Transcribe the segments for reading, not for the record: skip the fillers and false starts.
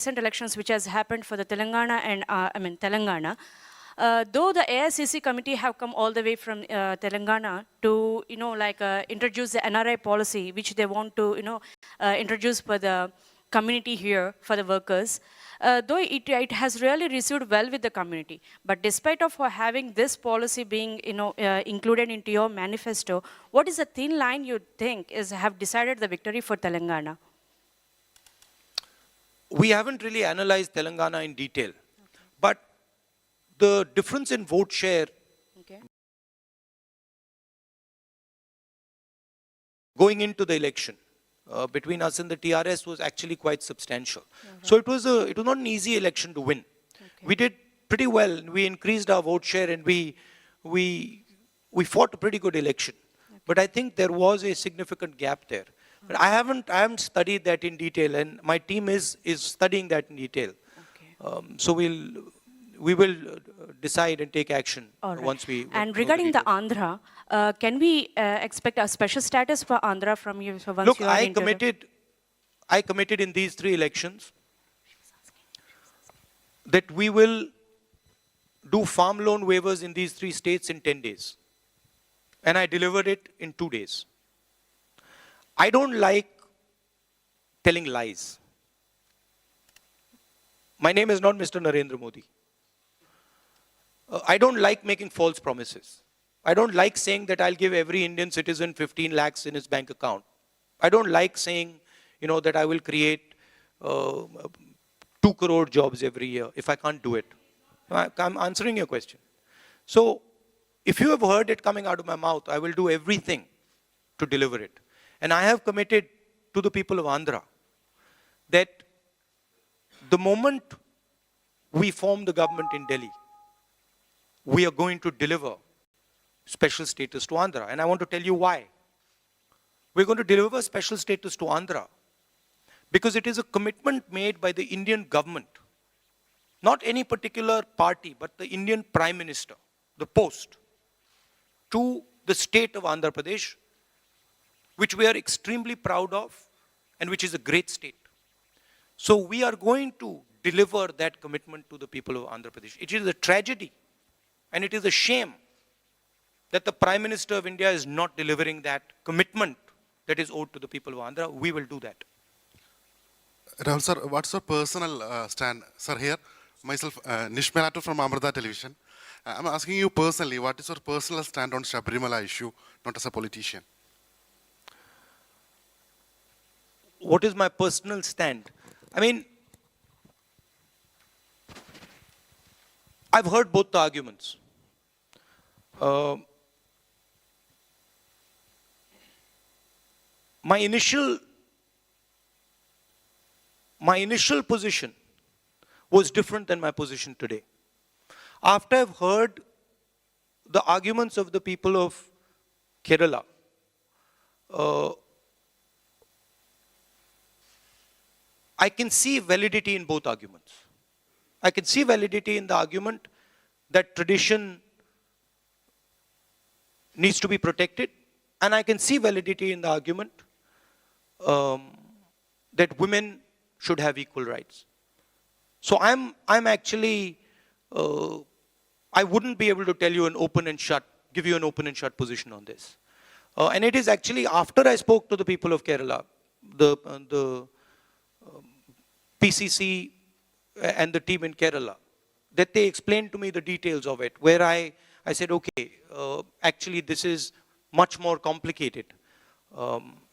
recent elections which has happened for the Telangana and Telangana, though the AICC committee have come all the way from Telangana to introduce the NRI policy which they want to introduce for the community here, for the workers, though it has really received well with the community. But despite of having this policy being included into your manifesto, what is the thin line you think have decided the victory for Telangana? We haven't really analyzed Telangana in detail, but the difference in vote share going into the election between us and the TRS was actually quite substantial. So it was not an easy election to win. We did pretty well. We increased our vote share and we fought a pretty good election. But I think there was a significant gap there. But I haven't studied that in detail, and my team is studying that in detail. So we will decide and take action once we. And regarding the Andhra, can we expect a special status for Andhra from you? So once Look, you I committed in these 3 elections that we will do farm loan waivers in these 3 states in 10 days. And I delivered it in 2 days. I don't like telling lies. My name is not Mr. Narendra Modi. I don't like making false promises. I don't like saying that I'll give every Indian citizen 15 lakhs in his bank account. I don't like saying, that I will create 2 crore jobs every year if I can't do it. I'm answering your question. So, if you have heard it coming out of my mouth, I will do everything to deliver it. And I have committed to the people of Andhra that the moment we form the government in Delhi, we are going to deliver special status to Andhra. And I want to tell you why. We're going to deliver special status to Andhra because it is a commitment made by the Indian government, not any particular party, but the Indian Prime Minister, the post, to the state of Andhra Pradesh, which we are extremely proud of and which is a great state. So we are going to deliver that commitment to the people of Andhra Pradesh. It is a tragedy and it is a shame that the Prime Minister of India is not delivering that commitment that is owed to the people of Andhra. We will do that. Rahul sir, what's your personal stand? Sir, here, myself, Nish Melato from Amrita Television. I'm asking you personally, what is your personal stand on Sabarimala issue, not as a politician? What is my personal stand? I mean, I've heard both the arguments. My initial position was different than my position today. After I've heard the arguments of the people of Kerala, I can see validity in both arguments. I can see validity in the argument that tradition needs to be protected, and I can see validity in the argument that women should have equal rights. So I'm actually, I wouldn't be able to tell you give you an open and shut position on this. And it is actually after I spoke to the people of Kerala, the PCC and the team in Kerala, that they explained to me the details of it, where I said, okay, actually this is much more complicated.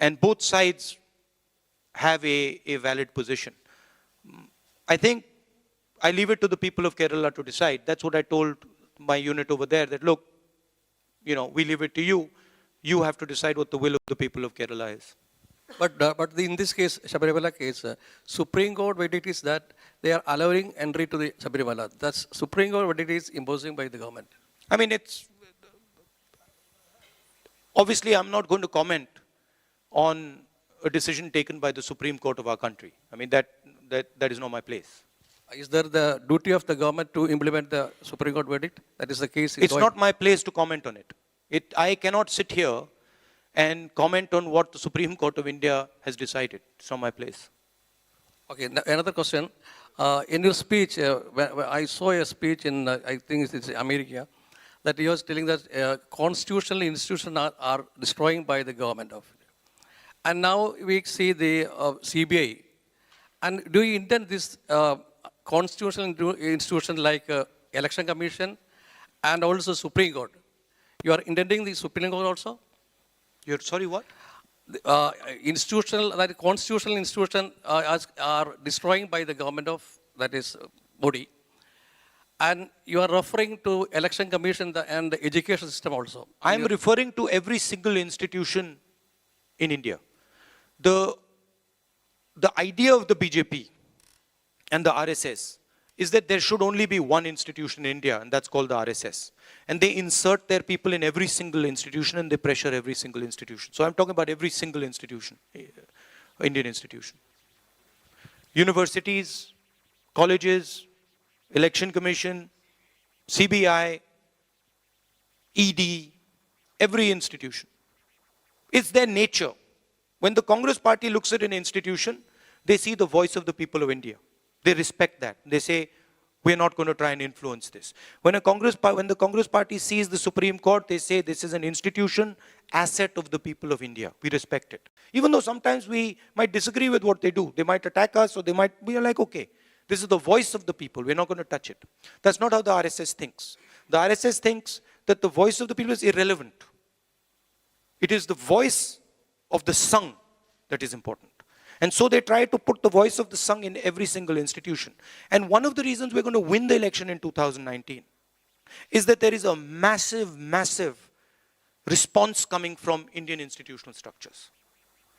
And both sides have a valid position. I think I leave it to the people of Kerala to decide. That's what I told my unit over there, that look, we leave it to you. You have to decide what the will of the people of Kerala is. But in this case, Sabarimala case, Supreme Court verdict is that they are allowing entry to the Sabarimala. That's Supreme Court verdict is imposing by the government. I mean, obviously I'm not going to comment on a decision taken by the Supreme Court of our country. I mean, that is not my place. Is there the duty of the government to implement the Supreme Court verdict? That is the case. It's not my place to comment on it. I cannot sit here and comment on what the Supreme Court of India has decided. It's not my place. Okay, another question. In your speech, when I saw a speech in, I think it's America, that you was telling that constitutional institutions are destroying by the government of India. And now we see the CBI. And do you intend this constitutional institution like Election Commission and also Supreme Court? You are intending the Supreme Court also? You're sorry, what? That constitutional institution are destroying by the government of, that is, body. And you are referring to Election Commission and the education system also. I'm referring to every single institution in India. The idea of the BJP and the RSS is that there should only be one institution in India, and that's called the RSS. And they insert their people in every single institution and they pressure every single institution. So I'm talking about every single institution, Indian institution. Universities, colleges, Election Commission, CBI, ED, every institution. It's their nature. When the Congress party looks at an institution, they see the voice of the people of India. They respect that. They say, we're not going to try and influence this. When the Congress party sees the Supreme Court, they say this is an institution, asset of the people of India. We respect it. Even though sometimes we might disagree with what they do. They might attack us, or we are like, okay, this is the voice of the people. We're not going to touch it. That's not how the RSS thinks. The RSS thinks that the voice of the people is irrelevant. It is the voice of the Sangh that is important. And so they try to put the voice of the Sangh in every single institution. And one of the reasons we're going to win the election in 2019 is that there is a massive, massive response coming from Indian institutional structures.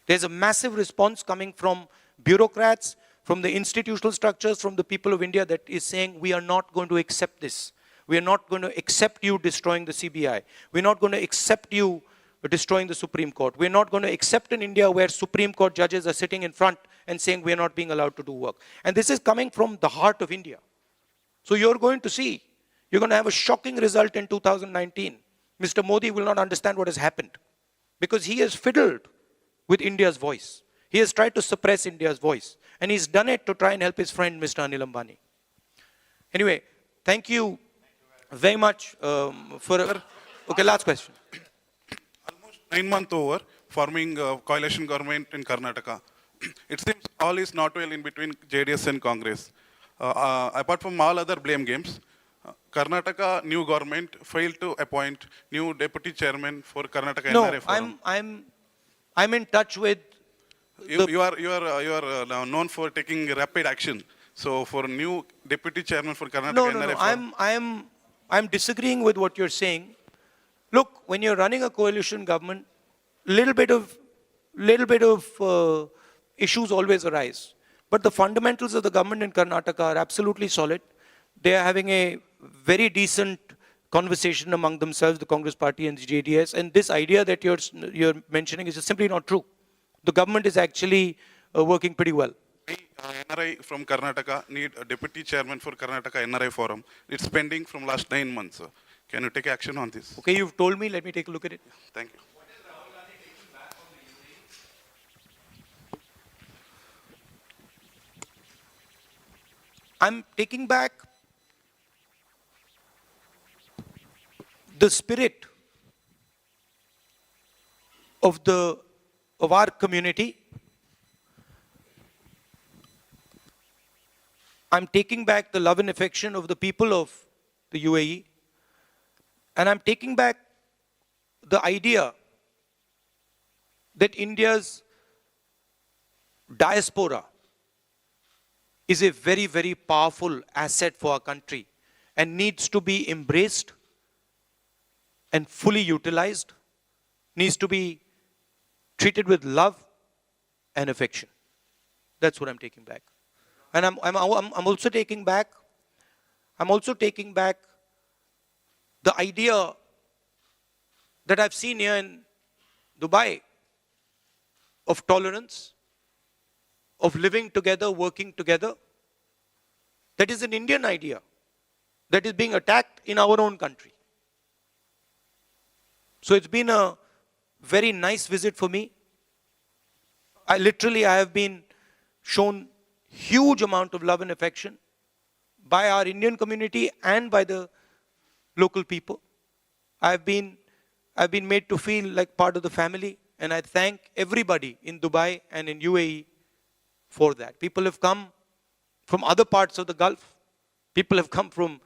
There's a massive response coming from bureaucrats, from the institutional structures, from the people of India that is saying, we are not going to accept this. We are not going to accept you destroying the CBI. We're not going to accept you destroying the Supreme Court. We're not going to accept an India where Supreme Court judges are sitting in front and saying we're not being allowed to do work. And this is coming from the heart of India. So you're going to see, you're going to have a shocking result in 2019. Mr. Modi will not understand what has happened because he has fiddled with India's voice. He has tried to suppress India's voice. And he's done it to try and help his friend, Mr. Anil Ambani. Anyway, thank you very much for... Okay, last question. 9 months over, forming a coalition government in Karnataka. It seems all is not well in between JDS and Congress. Apart from all other blame games, Karnataka new government failed to appoint new deputy chairman for Karnataka NRA Forum. I'm in touch with... You are now known for taking rapid action. So for new deputy chairman for Karnataka NRA Forum. I'm disagreeing with what you're saying. Look, when you're running a coalition government, little bit of issues always arise. But the fundamentals of the government in Karnataka are absolutely solid. They are having a very decent conversation among themselves, the Congress party and the JDS. And this idea that you're mentioning is just simply not true. The government is actually working pretty well. NRI from Karnataka need a deputy chairman for Karnataka NRI Forum. It's pending from last 9 months. Can you take action on this? Okay, you've told me. Let me take a look at it. Thank you. I'm taking back the spirit of our community. I'm taking back the love and affection of the people of the UAE. And I'm taking back the idea that India's diaspora is a very, very powerful asset for our country and needs to be embraced and fully utilized, needs to be treated with love and affection. That's what I'm taking back. And I'm also taking back the idea that I've seen here in Dubai of tolerance, of living together, working together. That is an Indian idea that is being attacked in our own country. So it's been a very nice visit for me. I have been shown huge amount of love and affection by our Indian community and by the local people. I've been made to feel like part of the family, and I thank everybody in Dubai and in UAE for that. People have come from other parts of the Gulf. People have come from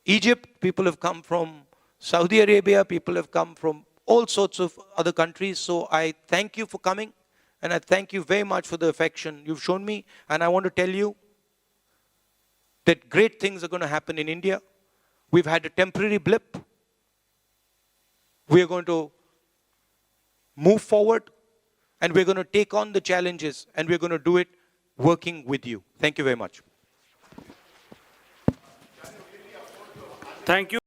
Egypt. People have come from Saudi Arabia. People have come from all sorts of other countries. So I thank you for coming, and I thank you very much for the affection you've shown me. And I want to tell you that great things are going to happen in India. We've had a temporary blip. We are going to move forward, and we're going to take on the challenges, and we're going to do it working with you. Thank you very much. Thank you.